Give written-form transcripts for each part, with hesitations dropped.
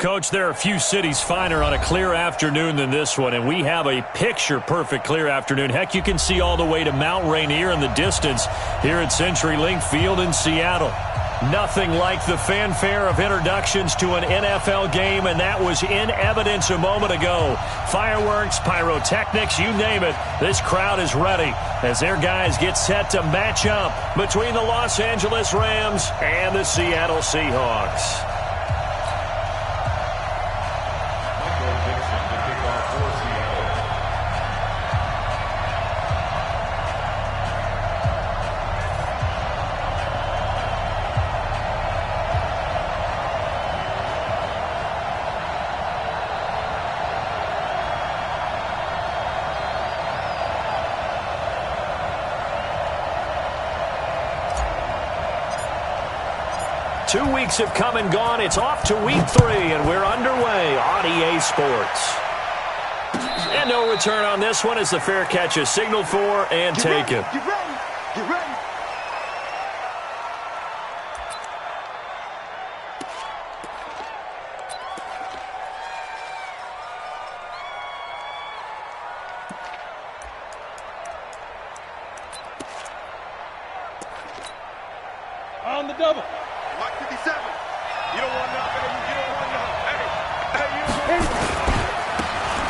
Coach, there are a few cities finer on a clear afternoon than this one, and we have a picture-perfect clear afternoon. Heck, you can see all the way to Mount Rainier in the distance here at CenturyLink Field in Seattle. Nothing like the fanfare of introductions to an NFL game, and that was in evidence a moment ago. Fireworks, pyrotechnics, you name it. This crowd is ready as their guys get set to match up between the Los Angeles Rams and the Seattle Seahawks. 2 weeks have come and gone. It's off to week 3, and we're underway on EA Sports. And no return on this one as the fair catch is signaled for and taken. Get ready. Get ready. On the double. Mike 57. You don't want nothing. You don't want nothing. Hey,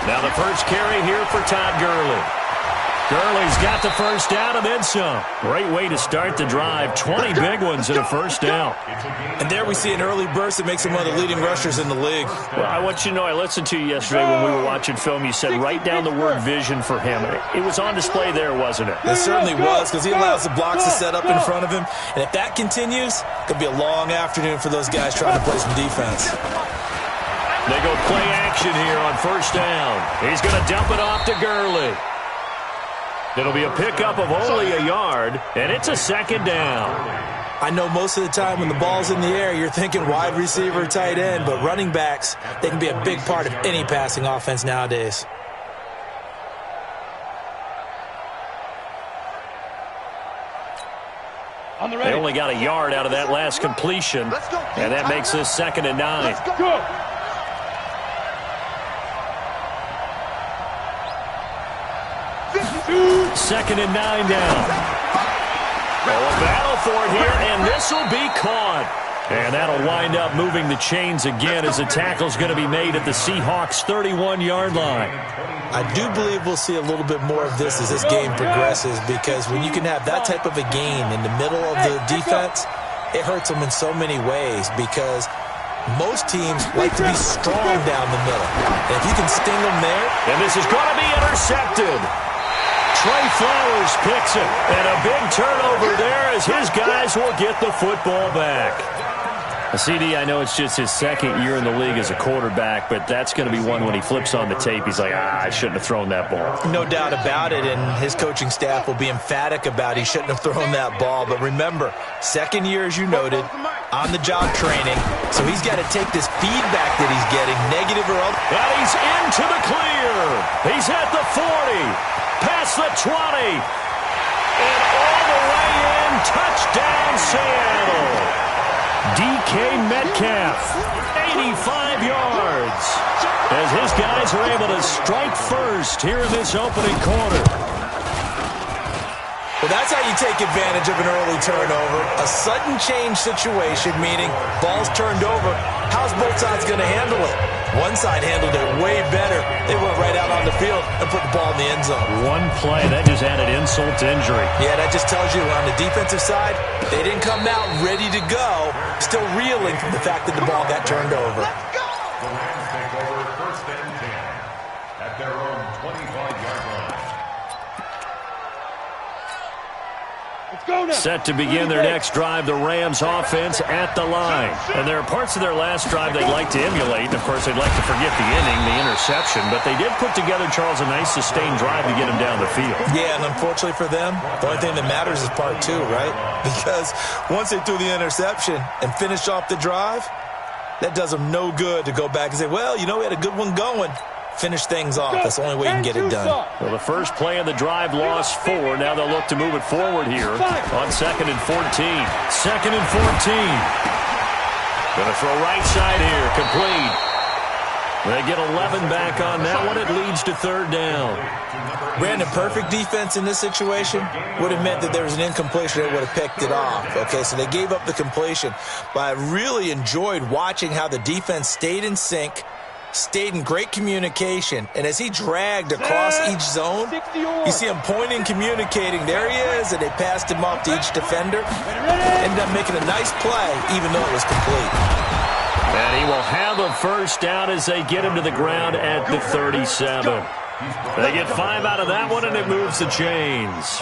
Now the first carry here for Todd Gurley. Gurley's got the first down and then some. Great way to start the drive. 20 big ones and a first down. And there we see an early burst that makes him one of the leading rushers in the league. Well, I want you to know, I listened to you yesterday when we were watching film. You said write down the word vision for him. It was on display there, wasn't it? It certainly was, because he allows the blocks to set up in front of him. And if that continues, it could be a long afternoon for those guys trying to play some defense. They go play action here on first down. He's going to dump it off to Gurley. It'll be a pickup of only a yard, and it's a second down. I know most of the time when the ball's in the air, you're thinking wide receiver, tight end, but running backs, they can be a big part of any passing offense nowadays. They only got a yard out of that last completion, and that makes this 2nd and 9. Let's go. Second and 9 down. Oh, a battle for it here, and this will be caught. And that'll wind up moving the chains again as the tackle's going to be made at the Seahawks' 31-yard line. I do believe we'll see a little bit more of this as this game progresses, because when you can have that type of a gain in the middle of the defense, it hurts them in so many ways, because most teams like to be strong down the middle. And if you can sting them there. And this is going to be intercepted. Trey Flowers picks it, and a big turnover there as his guys will get the football back. CD, I know it's just his 2nd year in the league as a quarterback, but that's going to be one when he flips on the tape, he's like, I shouldn't have thrown that ball. No doubt about it, and his coaching staff will be emphatic about he shouldn't have thrown that ball. But remember, 2nd year, as you noted, on-the-job training, so he's got to take this feedback that he's getting, negative or other. And he's into the clear. He's at the 40, past the 20, and all the way in, touchdown Seattle. DK Metcalf, 85 yards, as his guys are able to strike first here in this opening quarter. Well, that's how you take advantage of an early turnover. A sudden change situation, meaning ball's turned over. How's both sides going to handle it? One side handled it way better. They went right out on the field and put the ball in the end zone. One play, that just added insult to injury. Yeah, that just tells you on the defensive side, they didn't come out ready to go, still reeling from the fact that the ball got turned over. The Rams take over 1st and 10 at their own 25-yard line. Let's go now. Set to begin their next drive, the Rams offense at the line. And there are parts of their last drive they'd like to emulate. And, of course, they'd like to forget the inning, the interception. But they did put together, Charles, a nice sustained drive to get him down the field. Yeah, and unfortunately for them, the only thing that matters is part 2, right? Because once they threw the interception and finished off the drive, that does them no good to go back and say, well, you know, we had a good one going. Finish things off. That's the only way you can get it done. Well, the first play of the drive lost 4. Now they'll look to move it forward here on 2nd and 14. 2nd and 14. Going to throw right side here. Complete. They get 11 back on that one. It leads to third down. Brandon, perfect defense in this situation would have meant that there was an incompletion that would have picked it off. Okay, so they gave up the completion. But I really enjoyed watching how the defense stayed in sync, stayed in great communication, and as he dragged across each zone, you see him pointing, communicating. There he is, and they passed him off to each defender. Ended up making a nice play, even though it was complete. And he will have a first down as they get him to the ground at the 37. They get 5 out of that one, and it moves the chains.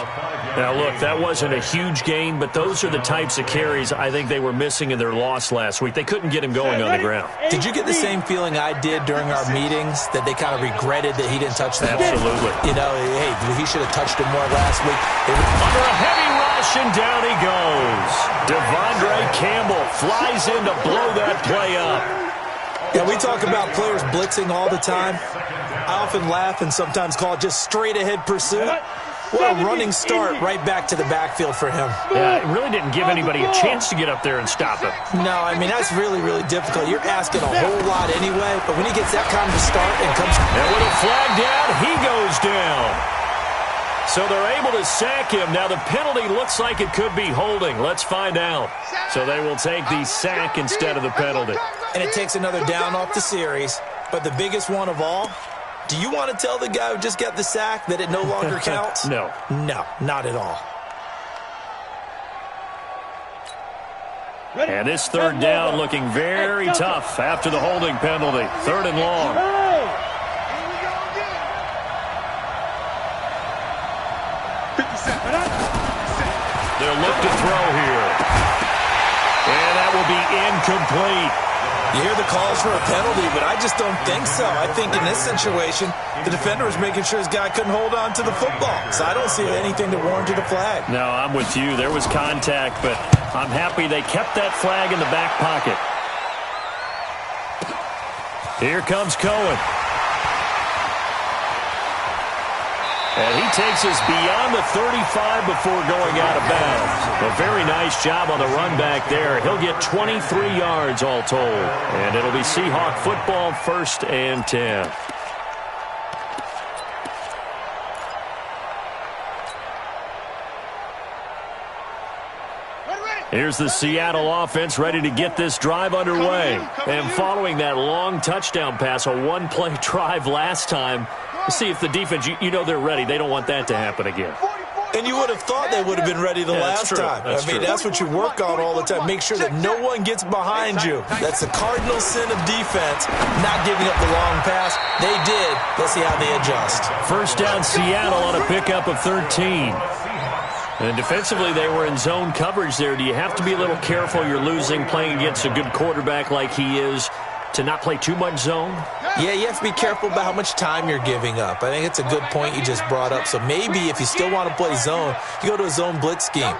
Now, look, that wasn't a huge gain, but those are the types of carries I think they were missing in their loss last week. They couldn't get him going on the ground. Did you get the same feeling I did during our meetings, that they kind of regretted that he didn't touch the ball? Absolutely. You know, hey, he should have touched it more last week. Under a heavy rush, and down he goes. Devondre Campbell flies in to blow that play up. Yeah, we talk about players blitzing all the time. I often laugh and sometimes call it just straight-ahead pursuit. What a running start right back to the backfield for him. Yeah, it really didn't give anybody a chance to get up there and stop him. No, I mean, that's really, really difficult. You're asking a whole lot anyway, but when he gets that kind of a start and comes... And with a flag down, he goes down. So they're able to sack him. Now the penalty looks like it could be holding. Let's find out. So they will take the sack instead of the penalty. And it takes another down off the series. But the biggest one of all, do you want to tell the guy who just got the sack that it no longer counts? No. No, not at all. And this third down looking very tough after the holding penalty. 3rd and long. They'll look to throw here. And that will be incomplete. You hear the calls for a penalty, but I just don't think so. I think in this situation, the defender was making sure his guy couldn't hold on to the football. So I don't see anything that warranted a flag. No, I'm with you. There was contact, but I'm happy they kept that flag in the back pocket. Here comes Cohen. And he takes us beyond the 35 before going out of bounds. A very nice job on the run back there. He'll get 23 yards all told. And it'll be Seahawk football, 1st and 10. Here's the Seattle offense ready to get this drive underway. And following that long touchdown pass, a one-play drive last time, see if the defense, you know they're ready. They don't want that to happen again. And you would have thought they would have been ready the last time. I mean, that's what you work on all the time. Make sure that no one gets behind you. That's the cardinal sin of defense, not giving up the long pass. They did. Let's see how they adjust. 1st down, Seattle on a pickup of 13. And defensively, they were in zone coverage there. Do you have to be a little careful? You're losing, playing against a good quarterback like he is, to not play too much zone? Yeah, you have to be careful about how much time you're giving up. I think it's a good point you just brought up. So maybe if you still want to play zone, you go to a zone blitz scheme.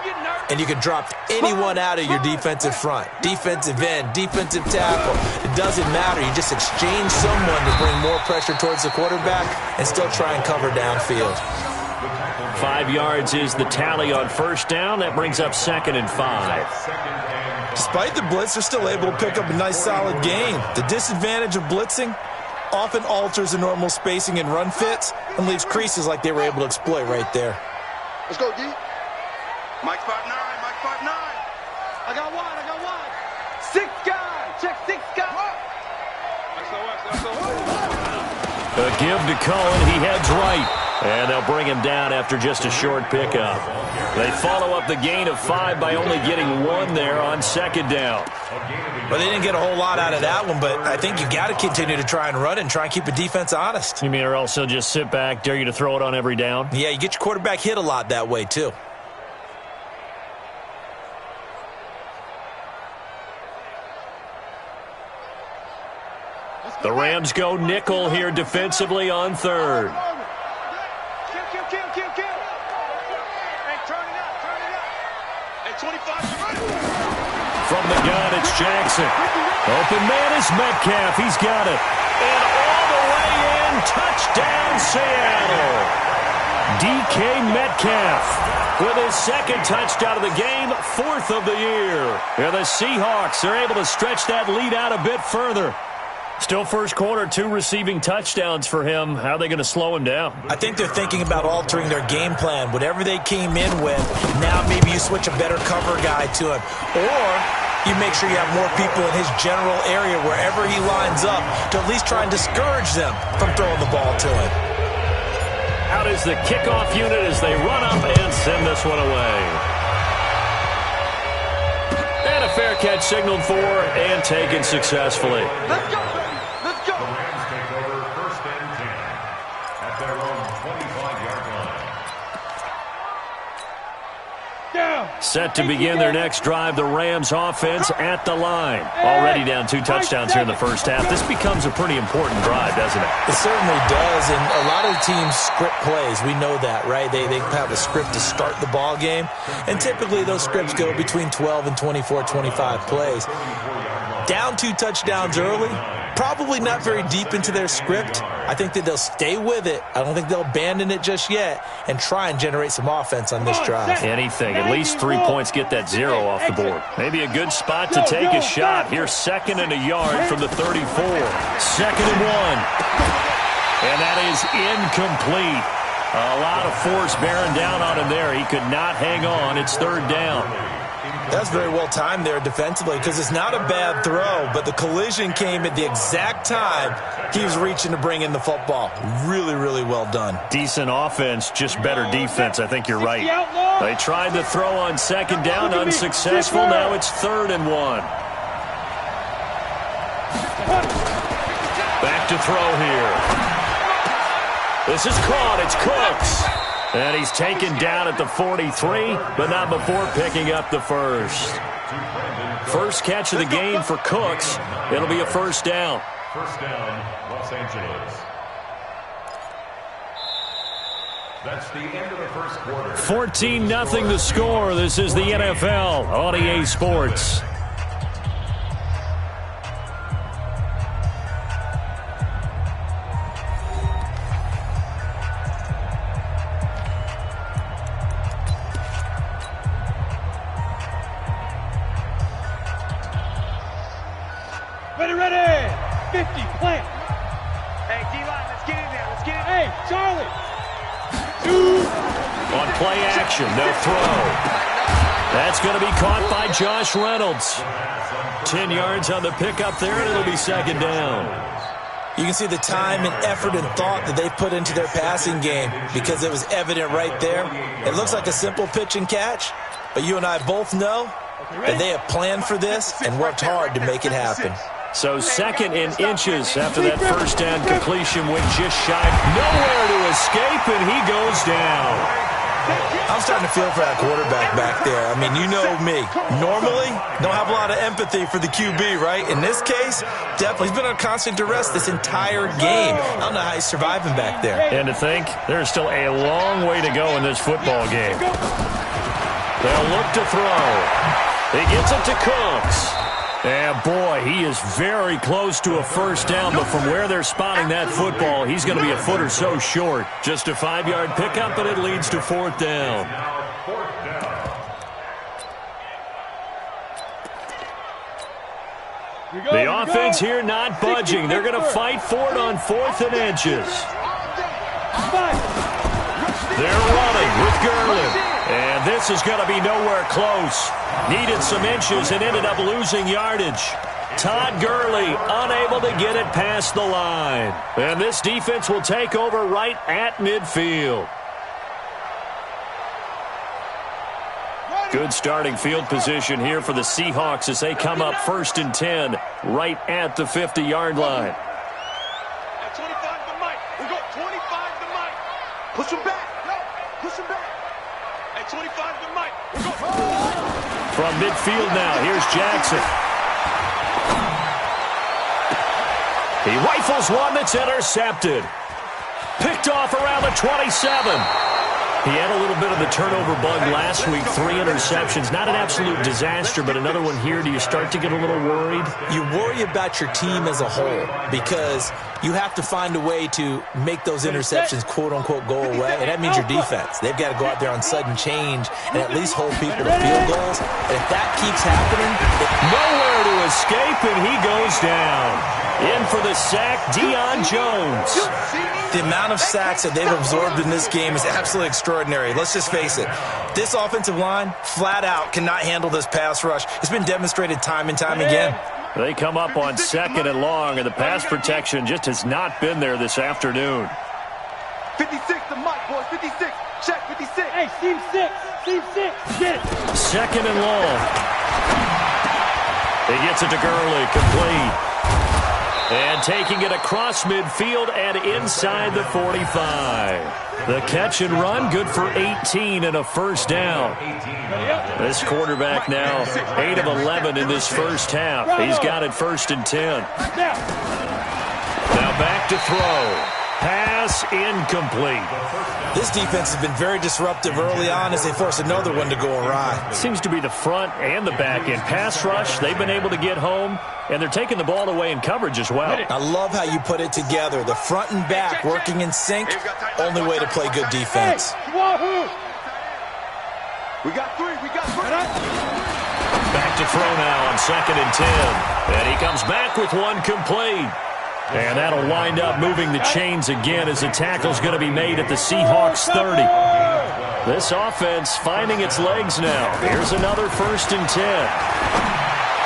And you can drop anyone out of your defensive front. Defensive end, defensive tackle. It doesn't matter. You just exchange someone to bring more pressure towards the quarterback and still try and cover downfield. 5 yards is the tally on 1st down. That brings up 2nd and 5. Despite the blitz, they're still able to pick up a nice solid gain. The disadvantage of blitzing often alters the normal spacing and run fits and leaves creases like they were able to exploit right there. Let's go, D. Mike 5'9", Mike 5'9". I got one. 6 guys. Check 6 guys. A give to Cohen. He heads right. And they'll bring him down after just a short pickup. They follow up the gain of 5 by only getting 1 there on 2nd down. Well, they didn't get a whole lot out of that one, but I think you got to continue to try and run and try and keep the defense honest. You mean or else they'll just sit back, dare you to throw it on every down? Yeah, you get your quarterback hit a lot that way, too. The Rams go nickel here defensively on 3rd. From the gun, it's Jackson. Open man is Metcalf. He's got it. And all the way in, touchdown Seattle. DK Metcalf with his 2nd touchdown of the game, 4th of the year. And the Seahawks are able to stretch that lead out a bit further. Still first quarter, 2 receiving touchdowns for him. How are they going to slow him down? I think they're thinking about altering their game plan. Whatever they came in with, now maybe you switch a better cover guy to him. Or you make sure you have more people in his general area wherever he lines up to at least try and discourage them from throwing the ball to him. Out is the kickoff unit as they run up and send this one away. And a fair catch signaled for and taken successfully. Let's go, baby. Let's go. The Rams take over 1st and 10 at their own 25-yard line. Down. Set to begin their next drive, the Rams offense at the line. Already down 2 touchdowns here in the first half. This becomes a pretty important drive, doesn't it? It certainly does, and a lot of teams script plays. We know that, right? They have a script to start the ball game, and typically those scripts go between 12 and 24, 25 plays. Down 2 touchdowns early, probably not very deep into their script. I think that they'll stay with it. I don't think they'll abandon it just yet and try and generate some offense on this drive. Anything. At least 3 points, get that 0 off the board. Maybe a good spot to take a shot. Here's 2nd and a yard from the 34. 2nd and 1. And that is incomplete. A lot of force bearing down on him there. He could not hang on. It's 3rd down. That's very well timed there defensively because it's not a bad throw, but the collision came at the exact time he was reaching to bring in the football. Really, really well done. Decent offense, just better defense. I think you're right. They tried the throw on 2nd down, unsuccessful. Now it's 3rd and 1. Back to throw here. This is caught. It's Cooks. And he's taken down at the 43, but not before picking up the first. First catch of the game for Cooks. It'll be a 1st down. 1st down, Los Angeles. That's the end of the first quarter. 14-0 the score. This is the NFL on EA Sports. Ready. 50, plant. Hey, D-line, let's get in there. Let's get in there. Hey, Charlie. 2. On play action, they'll throw. That's going to be caught by Josh Reynolds. 10 yards on the pickup there, and it'll be 2nd down. You can see the time and effort and thought that they put into their passing game because it was evident right there. It looks like a simple pitch and catch, but you and I both know that they have planned for this and worked hard to make it happen. So 2nd and inches after that 1st down completion went just shy. Nowhere to escape, and he goes down. I'm starting to feel for that quarterback back there. I mean, you know me. Normally, don't have a lot of empathy for the QB, right? In this case, definitely. He's been under constant duress this entire game. I don't know how he's surviving back there. And to think, there's still a long way to go in this football game. They'll look to throw. He gets it to Cooks. And, boy, he is very close to a 1st down, but from where they're spotting that football, he's going to be a foot or so short. Just a 5-yard pickup, and it leads to 4th down. The offense here not budging. They're going to fight for it on 4th and inches. They're running with Gurley. And this is going to be nowhere close. Needed some inches and ended up losing yardage. Todd Gurley unable to get it past the line. And this defense will take over right at midfield. Good starting field position here for the Seahawks as they come up 1st and 10 right at the 50-yard line. At 25 to Mike. We go 25 to Mike. Push him back. No, push him back. At 25 to Mike. We go. From midfield now, here's Jackson. He rifles one that's intercepted. Picked off around the 27. He had a little bit of the turnover bug last week, 3 interceptions. Not an absolute disaster, but another one here. Do you start to get a little worried? You worry about your team as a whole because you have to find a way to make those interceptions, quote-unquote, go away, and that means your defense. They've got to go out there on sudden change and at least hold people to field goals. And if that keeps happening, nowhere to escape, and he goes down. In for the sack, Deion Jones. The amount of sacks that they've absorbed in this game is absolutely extraordinary. Let's just face it. This offensive line, flat out, cannot handle this pass rush. It's been demonstrated time and time again. They come up on 2nd and long, and the pass protection just has not been there this afternoon. 56 to Mike, boys. 56. Check 56. Hey, Team 6. Team 6. Get it. 2nd and long. He gets it to Gurley, complete. And taking it across midfield and inside the 45. The catch and run, good for 18 and a first down. This quarterback now 8 of 11 in this first half. He's got it 1st and 10. Now back to throw. Pass incomplete. This defense has been very disruptive early on as they force another one to go awry. Seems to be the front and the back end. Pass rush, they've been able to get home, and they're taking the ball away in coverage as well. I love how you put it together. The front and back working in sync, only way to play good defense. We got 3. We got 3. Back to throw now on 2nd and 10. And he comes back with one complete. And that'll wind up moving the chains again as the tackle's going to be made at the Seahawks 30. This offense finding its legs now. Here's another 1st and 10.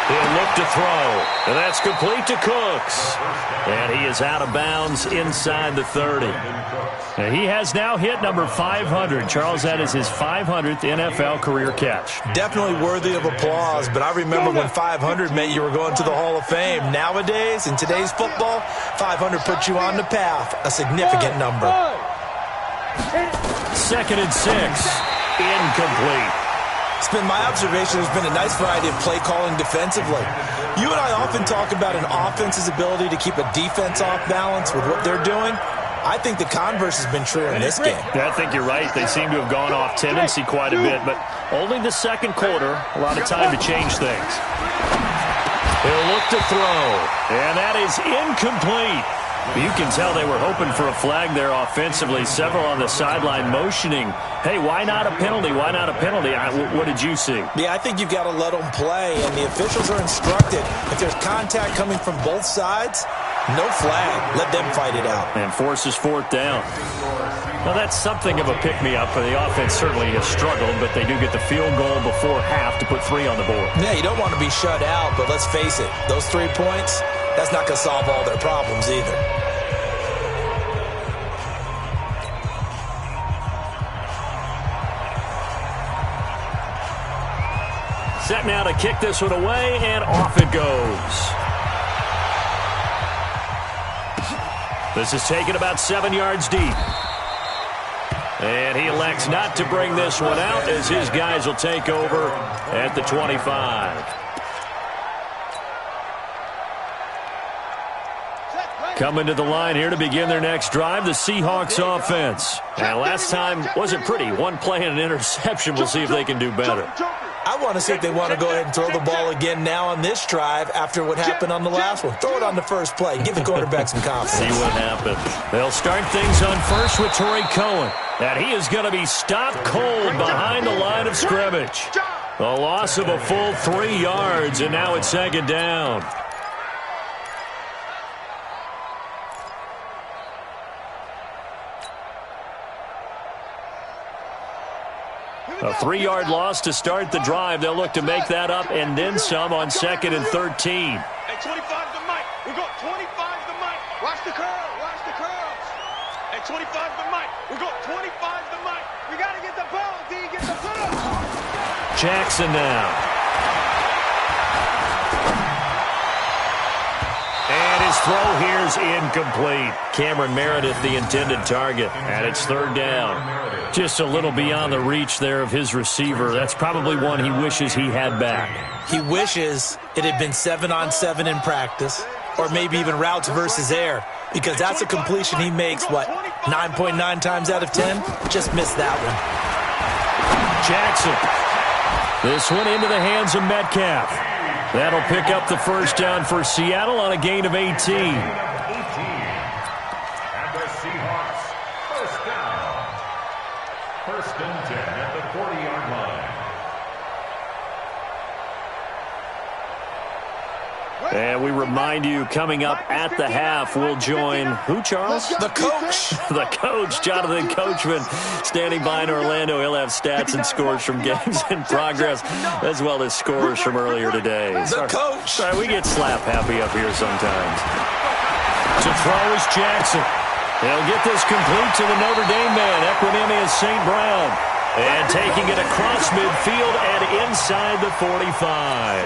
He'll look to throw. And that's complete to Cooks. And he is out of bounds inside the 30. And he has now hit number 500. Charles, that is his 500th NFL career catch. Definitely worthy of applause, but I remember when 500 meant you were going to the Hall of Fame. Nowadays, in today's football, 500 puts you on the path, a significant number. 2nd and 6. Incomplete. It's been my observation there's been a nice variety of play calling defensively. You and I often talk about an offense's ability to keep a defense off balance with what they're doing. I think the converse has been true in this game. Yeah, I think you're right. They seem to have gone off tendency quite a bit, but only the 2nd quarter, a lot of time to change things. He'll look to throw, and that is incomplete. You can tell they were hoping for a flag there offensively. Several on the sideline motioning, hey, why not a penalty? Why not a penalty? What did you see? Yeah, I think you've got to let them play, and the officials are instructed. If there's contact coming from both sides, no flag. Let them fight it out. And forces 4th down. Now, that's something of a pick-me-up for the offense. Certainly has struggled, but they do get the field goal before half to put 3 on the board. Yeah, you don't want to be shut out, but let's face it, those 3 points, that's not going to solve all their problems either. Set now to kick this one away, and off it goes. This is taken about 7 yards deep. And he elects not to bring this one out as his guys will take over at the 25. Coming to the line here to begin their next drive, the Seahawks offense. And last time wasn't pretty. One play and an interception. We'll see if they can do better. I want to see if they want to go ahead and throw the ball again now on this drive after what happened on the last one. Throw it on the first play. Give the quarterback some confidence. See what happens. They'll start things on first with Torrey Cohen. And he is going to be stopped cold behind the line of scrimmage. A loss of a full 3 yards, and now it's 2nd down. A 3-yard loss to start the drive. They'll look to make that up and then some on 2nd and 13. Hey, 25 to Mike. We go 25 to Mike. Watch the curl. Watch the curls. Hey, 25 to Mike. We go 25 to Mike. We got to get the ball, D. Get the put up. Jackson now. And his throw here's incomplete. Cameron Meredith, the intended target. And it's 3rd down. Just a little beyond the reach there of his receiver. That's probably one he wishes he had back. He wishes it had been 7-on-7 in practice, or maybe even routes versus air, because that's a completion he makes, 9.9 times out of 10, just missed that one. Jackson. This one into the hands of Metcalf. That'll pick up the first down for Seattle on a gain of 18. And the Seahawks, first down. First and 10 at the 40-yard line. And we remind you, coming up at the half, we'll join who, Charles? The coach. The coach, Jonathan Coachman, standing by in Orlando. He'll have stats and scores from games in progress, as well as scores from earlier today. The coach. Sorry, we get slap happy up here sometimes. To throw is Jackson. He'll get this complete to the Notre Dame man, Equanimeous St. Brown. And taking it across midfield and inside the 45.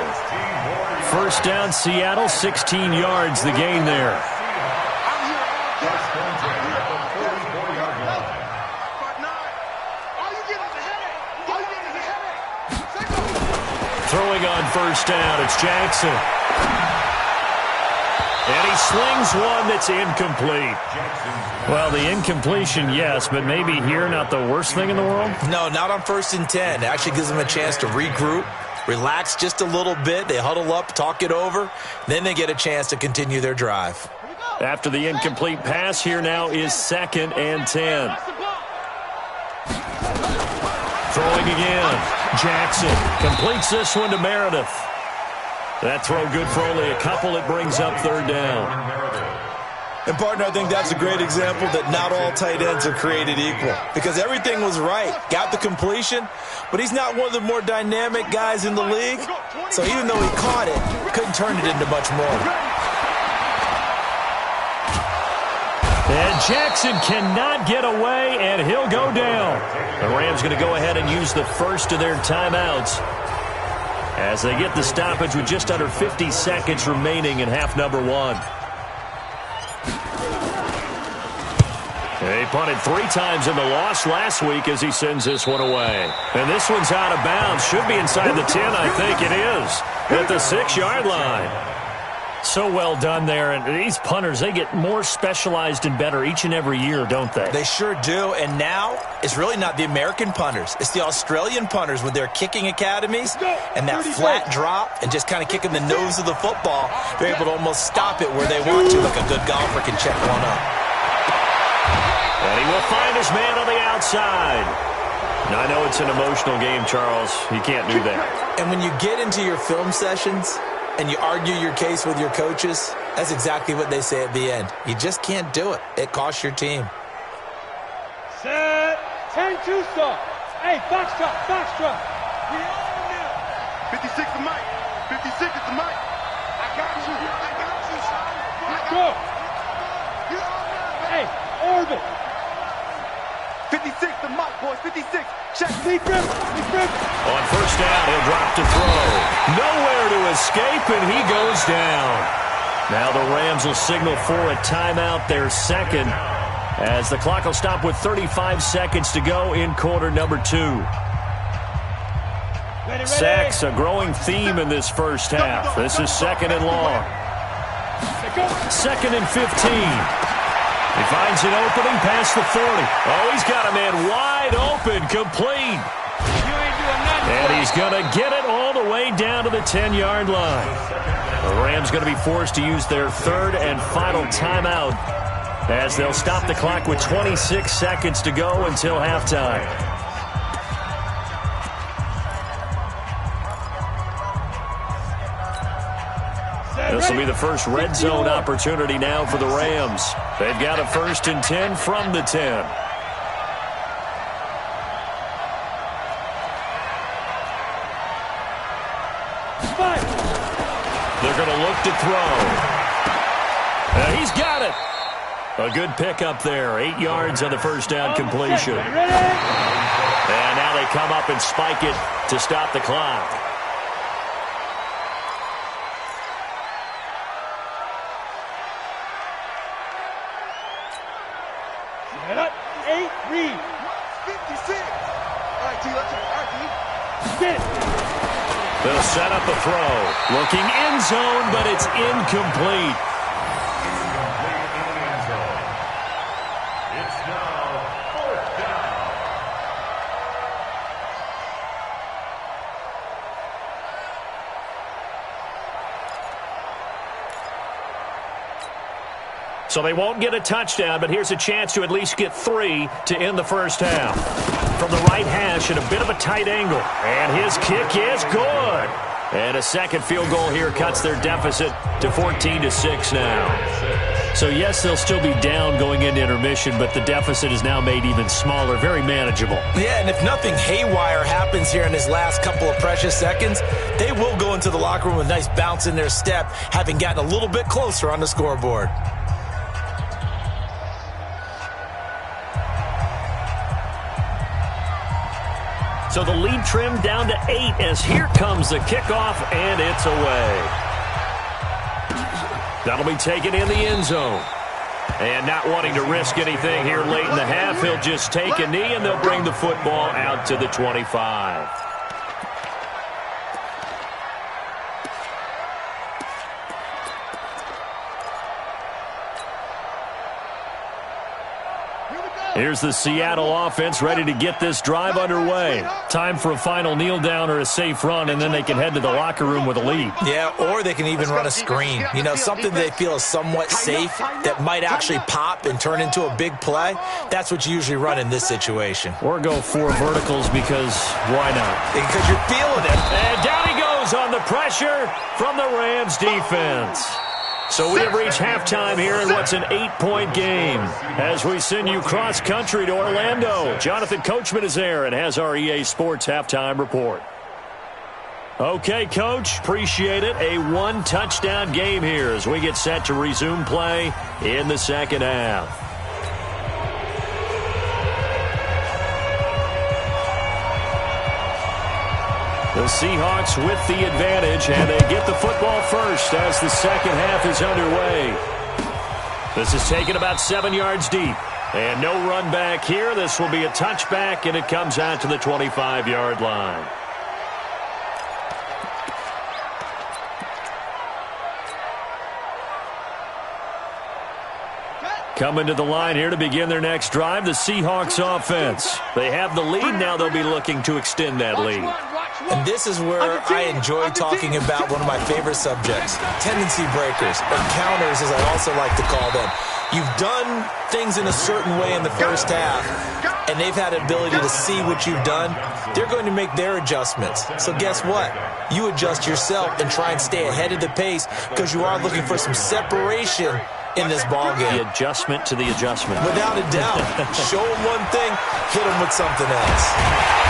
First down, Seattle, 16 yards, the gain there. Throwing on first down, it's Jackson. And he slings one that's incomplete. Well, the incompletion, yes, but maybe here not the worst thing in the world? No, not on first and 10. It actually gives them a chance to regroup, relax just a little bit. They huddle up, talk it over. Then they get a chance to continue their drive. After the incomplete pass, here now is 2nd and 10. Throwing again. Jackson completes this one to Meredith. That throw good for only a couple. It brings up third down. And, partner, I think that's a great example that not all tight ends are created equal. Because everything was right. Got the completion, but he's not one of the more dynamic guys in the league. So even though he caught it, couldn't turn it into much more. And Jackson cannot get away, and he'll go down. The Rams going to go ahead and use the first of their timeouts as they get the stoppage with just under 50 seconds remaining in half number one. He punted 3 times in the loss last week as he sends this one away. And this one's out of bounds. Should be inside the 10, I think it is. At the 6-yard line. So well done there. And these punters, they get more specialized and better each and every year, don't they? They sure do. And now it's really not the American punters. It's the Australian punters with their kicking academies and that flat drop and just kind of kicking the nose of the football. They're able to almost stop it where they want to, like a good golfer can check one up. And he will find his man on the outside. Now, I know it's an emotional game, Charles. You can't do that. And when you get into your film sessions and you argue your case with your coaches, that's exactly what they say at the end. You just can't do it. It costs your team. Set. 10-2 stop. Hey, foxtrot, foxtrot. We on now. 56 to Mike. 56 is the Mike. I got you. I got you, son. Let's go. Hey, orbit. 56 to Mike, boys. 56. Check. Lead grip. On first down, he'll drop to throw. Nowhere to escape, and he goes down. Now the Rams will signal for a timeout, their second, as the clock will stop with 35 seconds to go in quarter number 2. Ready. Sacks, a growing theme in this first half. This is 2nd and long. 2nd and 15. He finds an opening past the 40. Oh, he's got a man wide open, complete. And he's going to get it all the way down to the 10-yard line. The Rams going to be forced to use their third and final timeout as they'll stop the clock with 26 seconds to go until halftime. This will be the first red zone opportunity now for the Rams. They've got a 1st and 10 from the 10. They're going to look to throw. He's got it. A good pickup there. 8 yards on the first down completion. And now they come up and spike it to stop the clock. Set up. 8, read. 56. All right, T. Let's go. All right, T. Sit. They'll set up a throw. Looking end zone, but it's incomplete. Incomplete in the end zone. It's So they won't get a touchdown, but here's a chance to at least get 3 to end the first half. From the right hash at a bit of a tight angle. And his kick is good. And a second field goal here cuts their deficit to 14-6 now. So, yes, they'll still be down going into intermission, but the deficit is now made even smaller, very manageable. Yeah, and if nothing haywire happens here in his last couple of precious seconds, they will go into the locker room with a nice bounce in their step, having gotten a little bit closer on the scoreboard. So the lead trimmed down to 8 as here comes the kickoff, and it's away. That'll be taken in the end zone. And not wanting to risk anything here late in the half, he'll just take a knee, and they'll bring the football out to the 25. Here's the Seattle offense ready to get this drive underway. Time for a final kneel down or a safe run, and then they can head to the locker room with a lead. Yeah, or they can even run a screen. You know, something they feel is somewhat safe that might actually pop and turn into a big play. That's what you usually run in this situation. Or go 4 verticals because why not? Because you're feeling it. And down he goes on the pressure from the Rams defense. So we have reached halftime here in what's an 8-point game. As we send you cross-country to Orlando, Jonathan Coachman is there and has our EA Sports halftime report. Okay, Coach, appreciate it. A 1-touchdown game here as we get set to resume play in the second half. The Seahawks with the advantage, and they get the football first as the second half is underway. This is taken about 7 yards deep. And no run back here. This will be a touchback, and it comes out to the 25-yard line. Coming to the line here to begin their next drive, the Seahawks offense. They have the lead. Now they'll be looking to extend that lead. And this is where I enjoy talking about one of my favorite subjects, tendency breakers, or counters as I also like to call them. You've done things in a certain way in the first half, and they've had the ability to see what you've done. They're going to make their adjustments. So guess what? You adjust yourself and try and stay ahead of the pace because you are looking for some separation in this ball game. The adjustment to the adjustment. Without a doubt. Show him one thing, hit him with something else.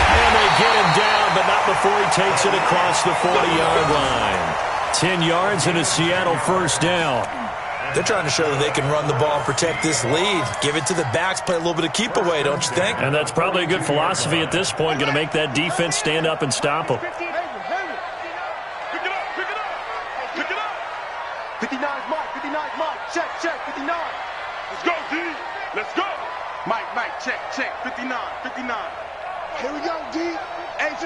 And they get him down, but not before he takes it across the 40-yard line. 10 yards and a Seattle first down. They're trying to show that they can run the ball and protect this lead. Give it to the backs, play a little bit of keep away, don't you think? And that's probably a good philosophy at this point, going to make that defense stand up and stop them. 59's Mike, 59's Mike, check, 59. Let's go, D, let's go. Mike, check, 59. Here we go, D. Hey, it's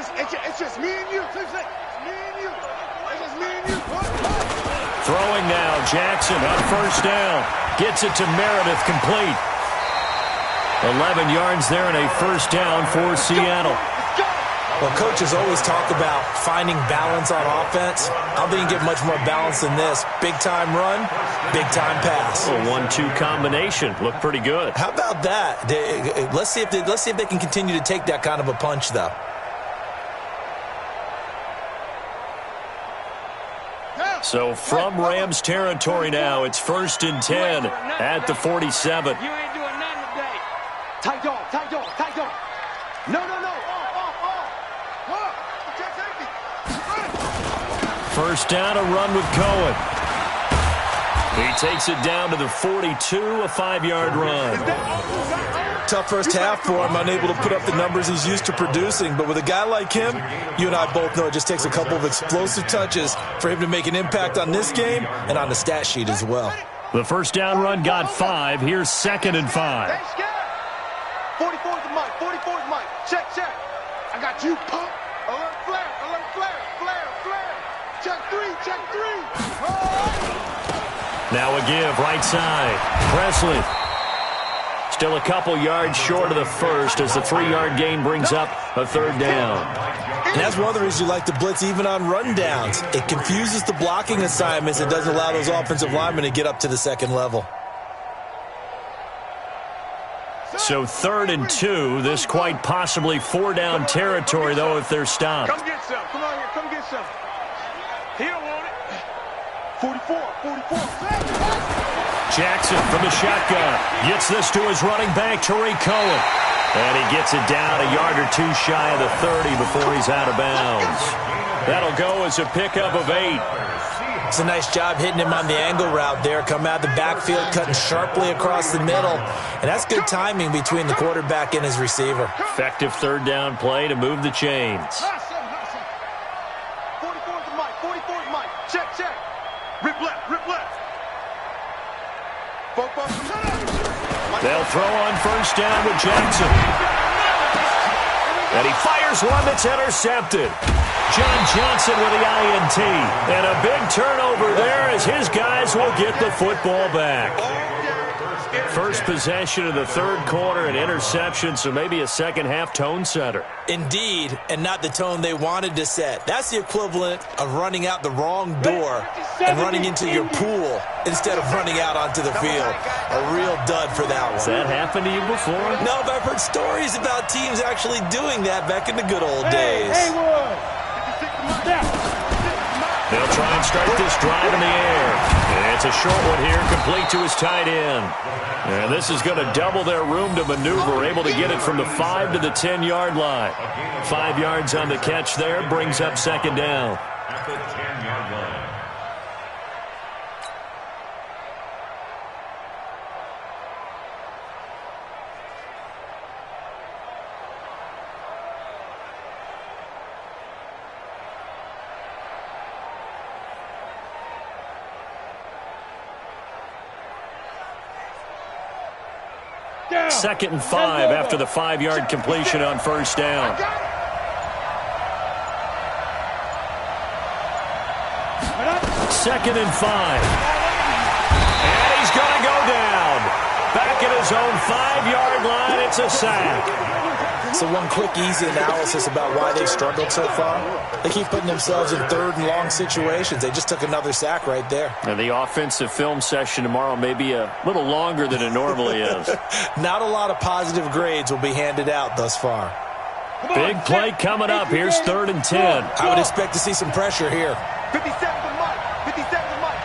just me and you. It's me and you. It's just me and you. Throwing now, Jackson on first down. Gets it to Meredith, complete. 11 yards there and a first down for Seattle. Well, coaches always talk about finding balance on offense. I don't think you get much more balance than this. Big-time run, big-time pass. A 1-2 combination. Looked pretty good. How about that? Let's see if they can continue to take that kind of a punch, though. So from Rams territory now, it's 1st and 10 at the 47. You ain't doing nothing today. Tight dog. No. First down, a run with Cohen. He takes it down to the 42, a 5-yard run. Tough first half for him, unable to put up the numbers he's used to producing. But with a guy like him, you and I both know it just takes a couple of explosive touches for him to make an impact on this game and on the stat sheet as well. The first down run got 5. Here's 2nd and 5. 44's the mic. Check. I got you, pump. Alert flare. Check three. Now a give, right side. Presley. Still a couple yards short of the first as the 3-yard gain brings up a 3rd down. And that's one of the reasons you like to blitz even on rundowns. It confuses the blocking assignments. It doesn't allow those offensive linemen to get up to the second level. So 3rd and 2. This quite possibly 4-down territory, though, if they're stopped. Come get some. Come on here. Come get some. He don't want it. 44. Jackson from the shotgun. Gets this to his running back, Tariq Cohen. And he gets it down a yard or two shy of the 30 before he's out of bounds. That'll go as a pickup of 8. It's a nice job hitting him on the angle route there. Come out of the backfield, cutting sharply across the middle. And that's good timing between the quarterback and his receiver. Effective 3rd down play to move the chains. 44's the mic. 44's the mic. Check. Rip left. They'll throw on 1st down with Jackson. And he fires one that's intercepted. John Johnson with the INT. And a big turnover there as his guys will get the football back. First possession of the 3rd quarter, an interception, so maybe a second-half tone setter. Indeed, and not the tone they wanted to set. That's the equivalent of running out the wrong door and running into your pool instead of running out onto the field. A real dud for that one. Has that happened to you before? No, but I've heard stories about teams actually doing that back in the good old days. They'll try and start this drive in the air. And it's a short one here, complete to his tight end. And this is going to double their room to maneuver, able to get it from the 5 to the 10-yard line. 5 yards on the catch there, brings up 2nd down. At the 10-yard line. Second and 5 after the 5-yard completion on 1st down. Second and 5. And he's going to go down. Back at his own 5-yard line, it's a sack. So one quick, easy analysis about why they've struggled so far. They keep putting themselves in 3rd and long situations. They just took another sack right there. And the offensive film session tomorrow may be a little longer than it normally is. Not a lot of positive grades will be handed out thus far. Big play coming up. Here's 3rd and 10. I would expect to see some pressure here. 57 the mic. 57 the mic.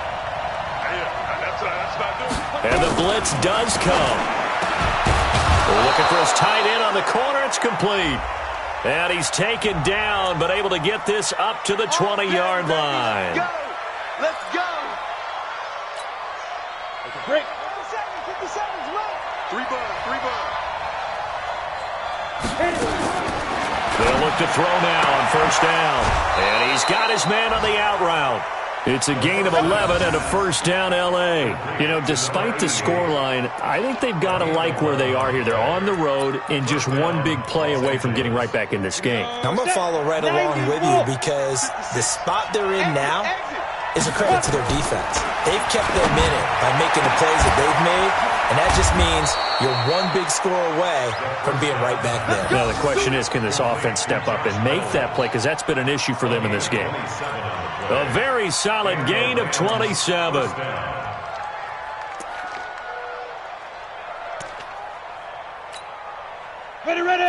That's not doing. And the blitz does come. Looking for his tight end on the corner. It's complete. And he's taken down, but able to get this up to the 20-yard line. Go. Let's go. Break. 50 seconds left. 3 ball. They'll look to throw now on 1st down. And he's got his man on the out route. It's a gain of 11 and a 1st down L.A. You know, despite the scoreline, I think they've got to like where they are here. They're on the road and just one big play away from getting right back in this game. I'm going to follow right along with you because the spot they're in now is a credit to their defense. They've kept them in it by making the plays that they've made, and that just means you're one big score away from being right back there. Now, the question is, can this offense step up and make that play? Because that's been an issue for them in this game. A very solid gain of 27.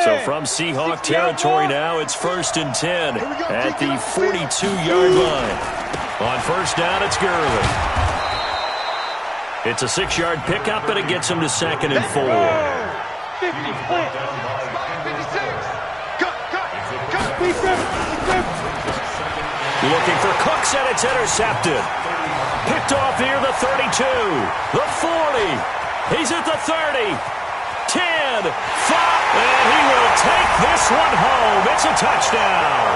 So from Seahawk territory now, it's 1st and 10 at the 42-yard line. On 1st down, it's Gurley. It's a 6-yard pickup, and it gets him to 2nd and 4. 56. Looking for Cooks, and it's intercepted. Picked off here, the 32, the 40. He's at the 30, 10, 5, and he will take this one home. It's a touchdown.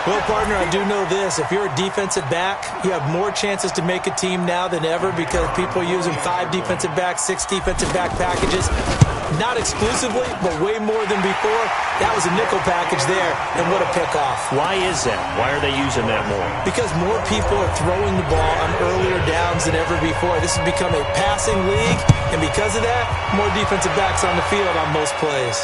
Well, partner, I do know this. If you're a defensive back, you have more chances to make a team now than ever because people are using 5 defensive backs, 6 defensive back packages. Not exclusively, but way more than before. That was a nickel package there, and what a pickoff. Why is that? Why are they using that more? Because more people are throwing the ball on earlier downs than ever before. This has become a passing league, and because of that, more defensive backs on the field on most plays.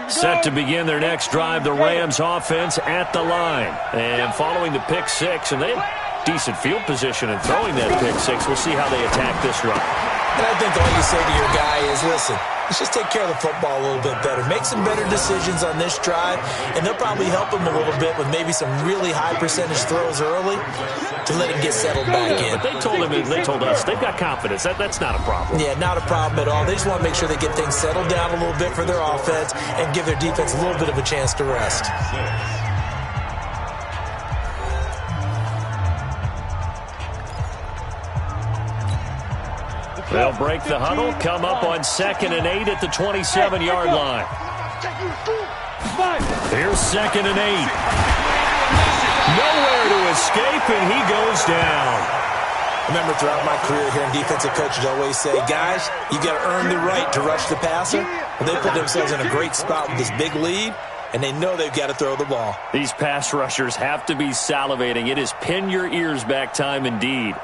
Set to begin their next drive, the Rams offense at the line. And following the pick six, and they have decent field position in throwing that pick six. We'll see how they attack this drive. And I think all you say to your guy is, listen, let's just take care of the football a little bit better. Make some better decisions on this drive, and they'll probably help him a little bit with maybe some really high percentage throws early to let him get settled back in. But they told us they've got confidence. That's not a problem. Yeah, not a problem at all. They just want to make sure they get things settled down a little bit for their offense and give their defense a little bit of a chance to rest. They'll break the huddle, come up on 2nd and 8 at the 27-yard line. Here's 2nd and 8. Nowhere to escape, and he goes down. Remember, throughout my career here in defensive coaches, I always say, guys, you got to earn the right to rush the passer. Well, they put themselves in a great spot with this big lead, and they know they've got to throw the ball. These pass rushers have to be salivating. It is pin your ears back time indeed.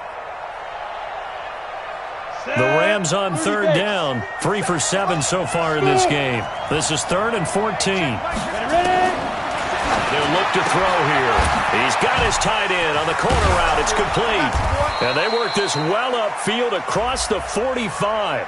The Rams on 3rd down, 3 for 7 so far in this game. This is 3rd and 14. They'll look to throw here. He's got his tight end on the corner route. It's complete. And they work this well upfield across the 45.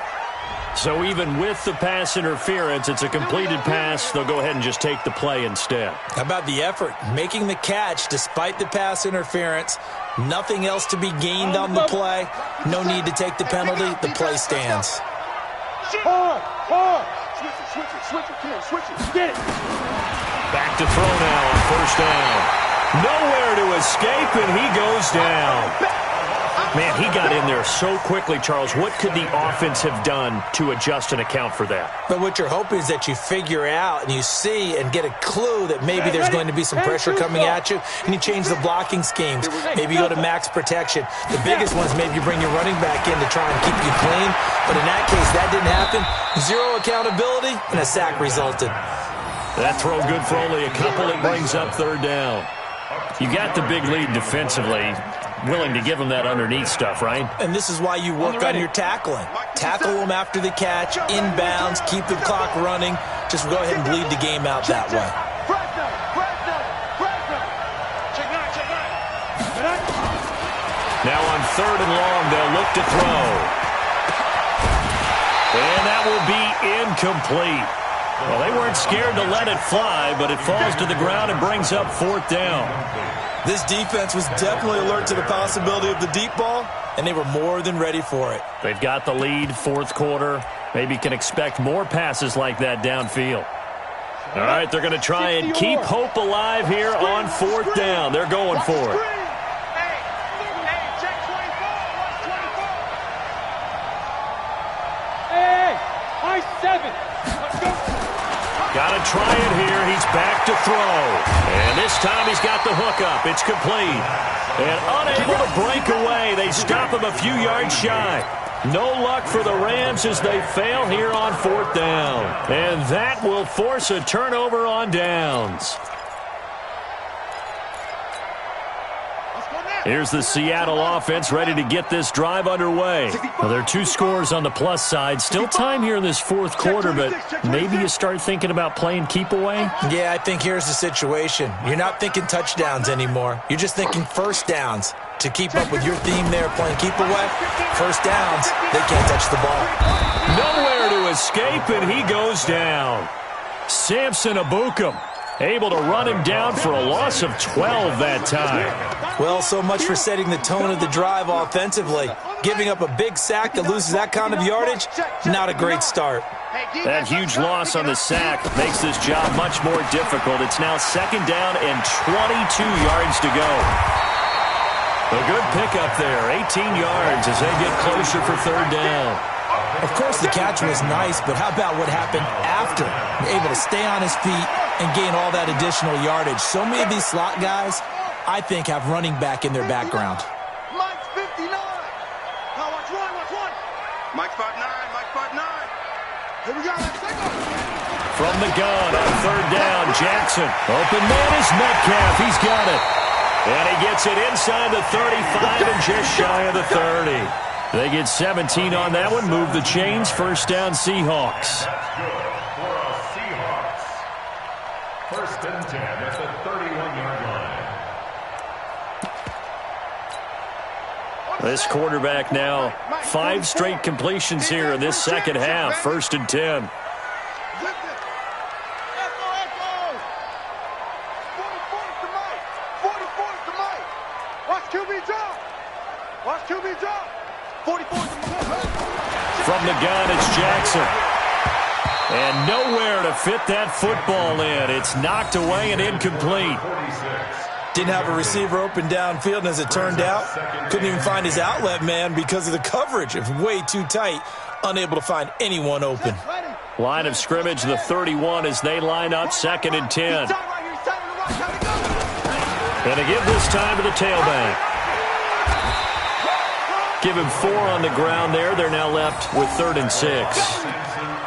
So even with the pass interference, it's a completed pass. They'll go ahead and just take the play instead. How about the effort? Making the catch despite the pass interference. Nothing else to be gained on the play. No need to take the penalty. The play stands. Switch it. Get it. Back to throw now on 1st down. Nowhere to escape, and he goes down. Man, he got in there so quickly, Charles. What could the offense have done to adjust and account for that? But what you're hoping is that you figure out and you see and get a clue that maybe there's going to be some pressure coming at you, and you change the blocking schemes. Maybe you go to max protection. The biggest ones, maybe you bring your running back in to try and keep you clean. But in that case, that didn't happen. Zero accountability, and a sack resulted. That throw good for only a couple. It brings up 3rd down. You got the big lead defensively. Willing to give them that underneath stuff, right? And this is why you work on your tackling. Tackle them after the catch, inbounds, keep the clock running. Just go ahead and bleed the game out that way. Now on 3rd and long, they'll look to throw. And that will be incomplete. Well, they weren't scared to let it fly, but it falls to the ground and brings up 4th down. This defense was definitely alert to the possibility of the deep ball, and they were more than ready for it. They've got the lead, 4th quarter. Maybe can expect more passes like that downfield. All right, they're going to try and keep hope alive here on 4th down. They're going for it. Hey, high 7. Let's go. Got to try it here. He's back to throw. And this time he's got the hook up. It's complete. And unable to break away. They stop him a few yards shy. No luck for the Rams as they fail here on 4th down. And that will force a turnover on downs. Here's the Seattle offense ready to get this drive underway. Well, there are 2 scores on the plus side. Still time here in this 4th quarter, but maybe you start thinking about playing keep away? Yeah, I think here's the situation. You're not thinking touchdowns anymore. You're just thinking 1st downs. To keep up with your theme there, playing keep away, 1st downs, they can't touch the ball. Nowhere to escape, and he goes down. Samson Abukum able to run him down for a loss of 12 that time. Well, so much for setting the tone of the drive offensively. Giving up a big sack that loses that kind of yardage, not a great start. That huge loss on the sack makes this job much more difficult. It's now 2nd down and 22 yards to go. A good pickup there, 18 yards as they get closer for 3rd down. Of course, the catch was nice, but how about what happened after? Able to stay on his feet and gain all that additional yardage. So many of these slot guys, I think, have running back in their background. Mike's 59. Now watch one. Mike's 5'9", Mike's 5'9". Here we go, let's take off. From the gun on 3rd down, Jackson. Open man is Metcalf. He's got it. And he gets it inside the 35 and just shy of the 30. They get 17 on that one. Move the chains. 1st down, Seahawks. For a Seahawks This quarterback now 5 straight completions here in this second half. 1st and 10. From the gun, it's Jackson. And nowhere to fit that football in. It's knocked away and incomplete. Didn't have a receiver open downfield, and as it turned out, couldn't even find his outlet man because of the coverage. It was way too tight, unable to find anyone open. Line of scrimmage, the 31 as they line up, 2nd and 10. And they give this time to the tailback. Give him 4 on the ground there. They're now left with 3rd and 6.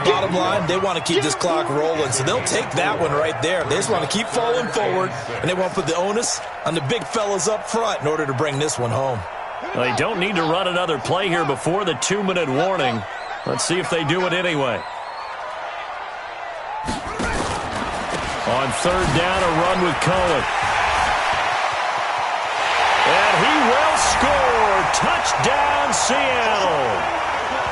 Bottom line, they want to keep this clock rolling, so they'll take that one right there. They just want to keep falling forward, and they want to put the onus on the big fellas up front in order to bring this one home. Well, they don't need to run another play here before the 2-minute warning. Let's see if they do it anyway. On 3rd down, a run with Cohen. And he will score. Touchdown, Seattle.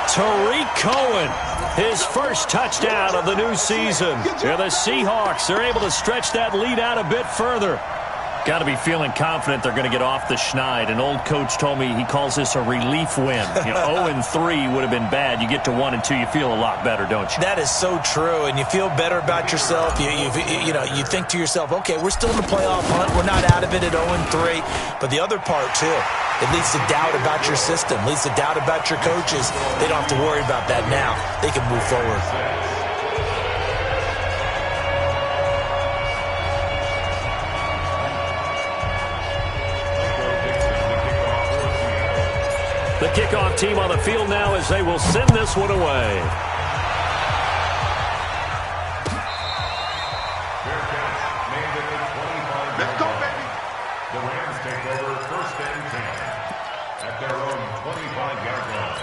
Tariq Cohen, his first touchdown of the new season. And the Seahawks are able to stretch that lead out a bit further. Got to be feeling confident they're going to get off the schneid. An old coach told me he calls this a relief win. 0-3 would have been bad. You get to 1-2, you feel a lot better, don't you? That is so true, and you feel better about yourself. You think to yourself, okay, we're still in the playoff hunt. We're not out of it at 0-3. But the other part, too, it leads to doubt about your system, leads to doubt about your coaches. They don't have to worry about that now. They can move forward. The kickoff team on the field now as they will send this one away. Let's go, baby. The Rams take over 1st and 10 at their own 25-yard line.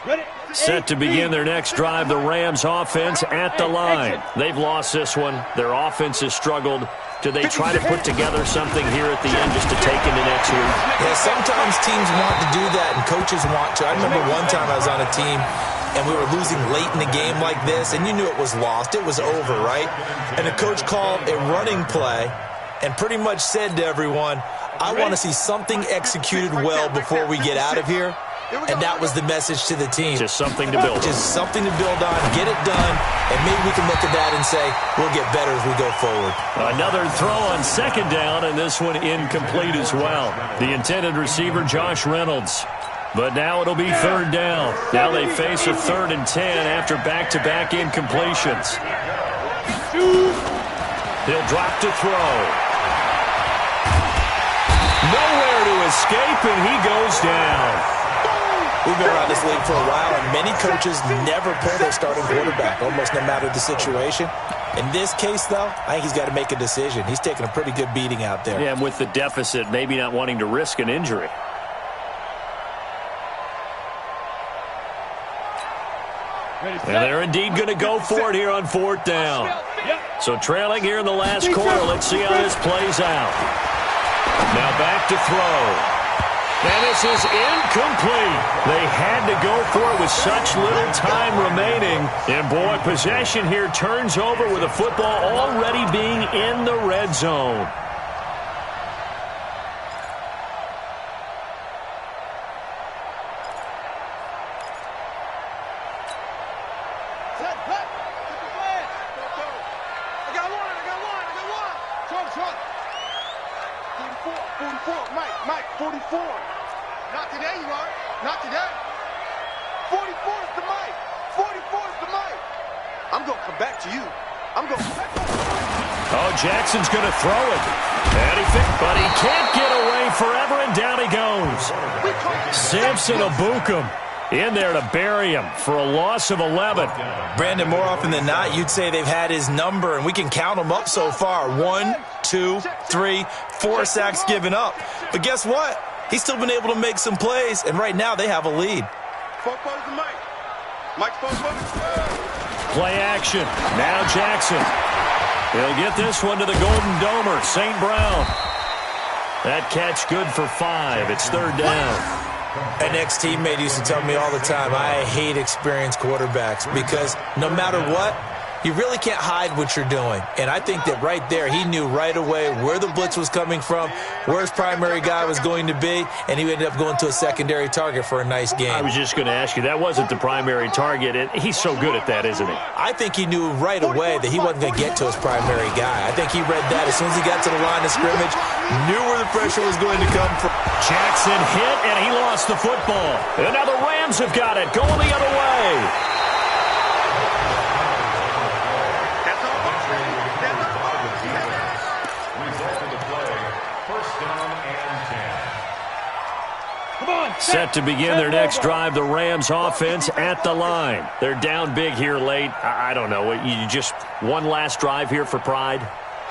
Ready? Set to begin their next drive, the Rams offense at the line. They've lost this one. Their offense has struggled. Do they try to put together something here at the end just to take into next week? Yeah, sometimes teams want to do that and coaches want to. I remember one time I was on a team and we were losing late in the game like this, and you knew it was lost. It was over, right? And the coach called a running play and pretty much said to everyone, I want to see something executed well before we get out of here. And that was the message to the team. Just something to build on. Just something to build on, get it done, and maybe we can look at that and say, we'll get better as we go forward. Another throw on 2nd down, and this one incomplete as well. The intended receiver, Josh Reynolds. But now it'll be 3rd down. Now they face a 3rd and 10 after back-to-back incompletions. He'll drop to throw. Nowhere to escape, and he goes down. We've been around this league for a while, and many coaches never pull their starting quarterback, almost no matter the situation. In this case, though, I think he's got to make a decision. He's taking a pretty good beating out there. Yeah, and with the deficit, maybe not wanting to risk an injury. And they're indeed going to go for it here on 4th down. So trailing here in the last quarter. Let's see how this plays out. Now back to throw. And this is incomplete. They had to go for it with such little time remaining. And, boy, possession here turns over with the football already being in the red zone. I got one. 44, Mike, 44. Not today, you are. Not today. 44 is the Mike. 44 is the Mike. I'm going to come back to you. Oh, Jackson's going to throw it. But he can't get away forever, and down he goes. Samson Abukum in there to bury him for a loss of 11. Brandon, more often than not, you'd say they've had his number, and we can count them up so far. 1, 2, 3, 4 sacks given up. But guess what? He's still been able to make some plays, and right now they have a lead. Play action. Now Jackson. He'll get this one to the Golden Domer, St. Brown. That catch good for 5. It's 3rd down. An ex-teammate used to tell me all the time, I hate experienced quarterbacks because no matter what, you really can't hide what you're doing. And I think that right there, he knew right away where the blitz was coming from, where his primary guy was going to be, and he ended up going to a secondary target for a nice game. I was just going to ask you, that wasn't the primary target, and he's so good at that, isn't he? I think he knew right away that he wasn't going to get to his primary guy. I think he read that as soon as he got to the line of scrimmage, knew where the pressure was going to come from. Jackson hit, and he lost the football. And now the Rams have got it, going the other way. Set to begin their next drive, the Rams offense at the line. They're down big here late. I don't know. You just one last drive here for pride?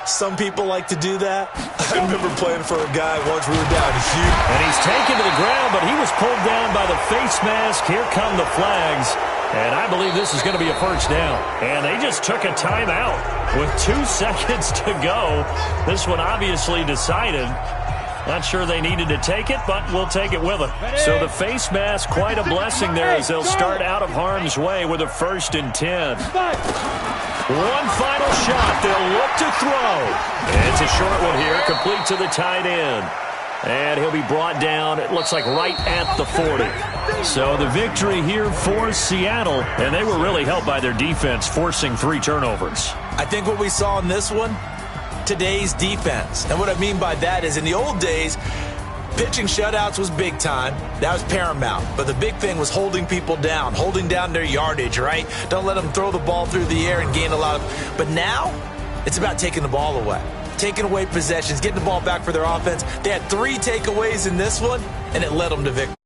Some people like to do that. I remember playing for a guy once we were down huge. And he's taken to the ground, but he was pulled down by the face mask. Here come the flags. And I believe this is going to be a first down. And they just took a timeout with 2 seconds to go. This one obviously decided. Not sure they needed to take it, but we'll take it with them. So the face mask, quite a blessing there as they'll start out of harm's way with a 1st and 10. One final shot. They'll look to throw. And it's a short one here, complete to the tight end. And he'll be brought down, it looks like right at the 40. So the victory here for Seattle, and they were really helped by their defense, forcing 3 turnovers. I think what we saw in this one, today's defense. And what I mean by that is in the old days, pitching shutouts was big time. That was paramount. But the big thing was holding people down, holding down their yardage, right? Don't let them throw the ball through the air and gain a lot of... But now, it's about taking the ball away. Taking away possessions, getting the ball back for their offense. They had 3 takeaways in this one, and it led them to victory.